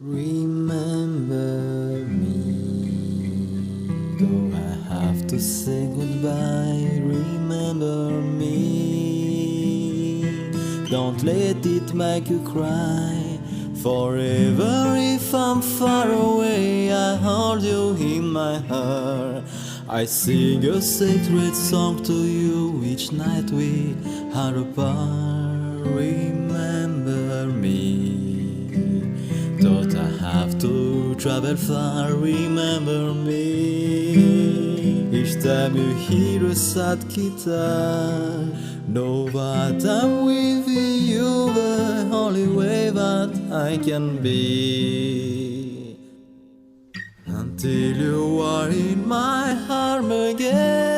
Remember me, though I have to say goodbye. Remember me, don't let it make you cry. Forever if I'm far away, I hold you in my heart. I sing a sacred song to you each night we are apart. Remember me, don't I have to travel far, remember me. Each time you hear a sad guitar, know that I'm with you, the only way that I can be. Until you are in my arms again.